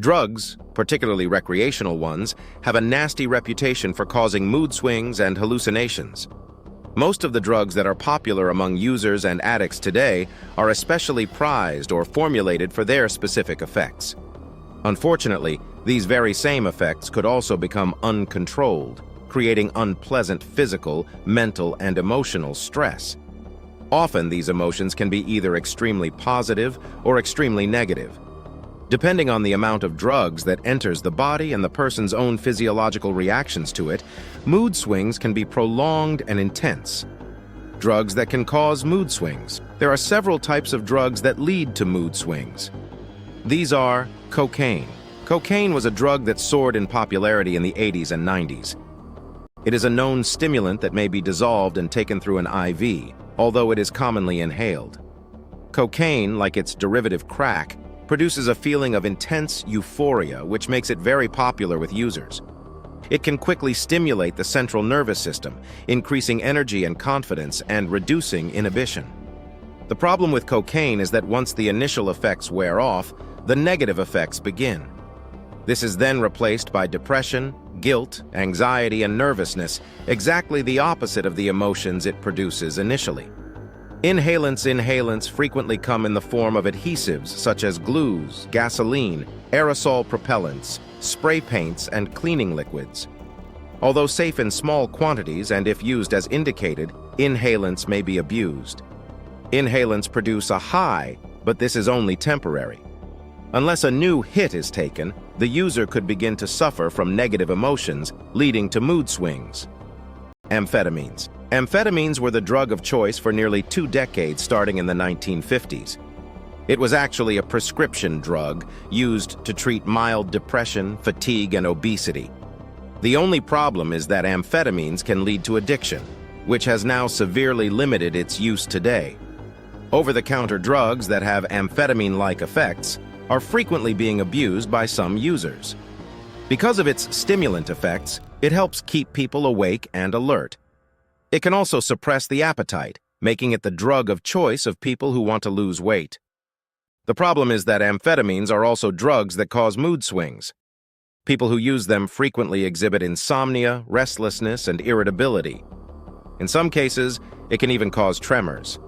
Drugs, particularly recreational ones, have a nasty reputation for causing mood swings and hallucinations. Most of the drugs that are popular among users and addicts today are especially prized or formulated for their specific effects. Unfortunately, these very same effects could also become uncontrolled, creating unpleasant physical, mental, and emotional stress. Often, these emotions can be either extremely positive or extremely negative. Depending on the amount of drugs that enters the body and the person's own physiological reactions to it, mood swings can be prolonged and intense. Drugs that can cause mood swings. There are several types of drugs that lead to mood swings. These are cocaine. Cocaine was a drug that soared in popularity in the 80s and 90s. It is a known stimulant that may be dissolved and taken through an IV, although it is commonly inhaled. Cocaine, like its derivative crack, produces a feeling of intense euphoria, which makes it very popular with users. It can quickly stimulate the central nervous system, increasing energy and confidence and reducing inhibition. The problem with cocaine is that once the initial effects wear off, the negative effects begin. This is then replaced by depression, guilt, anxiety, and nervousness, exactly the opposite of the emotions it produces initially. Inhalants frequently come in the form of adhesives such as glues, gasoline, aerosol propellants, spray paints, and cleaning liquids. Although safe in small quantities and if used as indicated, inhalants may be abused. Inhalants produce a high, but this is only temporary. Unless a new hit is taken, the user could begin to suffer from negative emotions, leading to mood swings. Amphetamines. Amphetamines were the drug of choice for nearly 2 decades starting in the 1950s. It was actually a prescription drug used to treat mild depression, fatigue, and obesity. The only problem is that amphetamines can lead to addiction, which has now severely limited its use today. Over-the-counter drugs that have amphetamine-like effects are frequently being abused by some users. Because of its stimulant effects, it helps keep people awake and alert. It can also suppress the appetite, making it the drug of choice of people who want to lose weight. The problem is that amphetamines are also drugs that cause mood swings. People who use them frequently exhibit insomnia, restlessness, and irritability. In some cases, it can even cause tremors.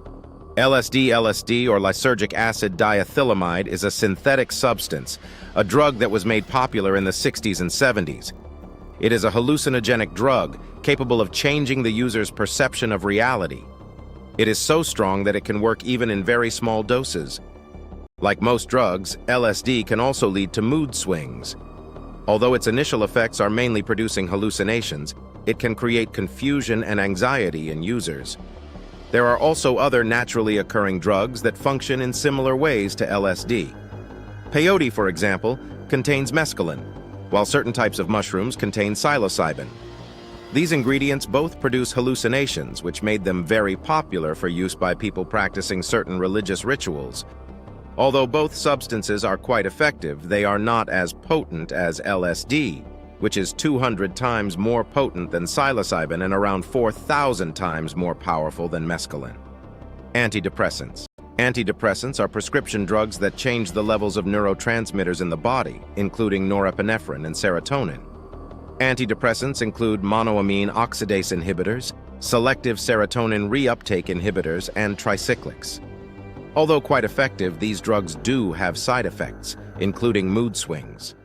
LSD or lysergic acid diethylamide is a synthetic substance, a drug that was made popular in the 60s and 70s. It is a hallucinogenic drug capable of changing the user's perception of reality. It is so strong that it can work even in very small doses. Like most drugs, LSD can also lead to mood swings. Although its initial effects are mainly producing hallucinations, it can create confusion and anxiety in users. There are also other naturally occurring drugs that function in similar ways to LSD. Peyote, for example, contains mescaline, while certain types of mushrooms contain psilocybin. These ingredients both produce hallucinations, which made them very popular for use by people practicing certain religious rituals. Although both substances are quite effective, they are not as potent as LSD, which is 200 times more potent than psilocybin and around 4,000 times more powerful than mescaline. Antidepressants. Antidepressants are prescription drugs that change the levels of neurotransmitters in the body, including norepinephrine and serotonin. Antidepressants include monoamine oxidase inhibitors, selective serotonin reuptake inhibitors, and tricyclics. Although quite effective, these drugs do have side effects, including mood swings.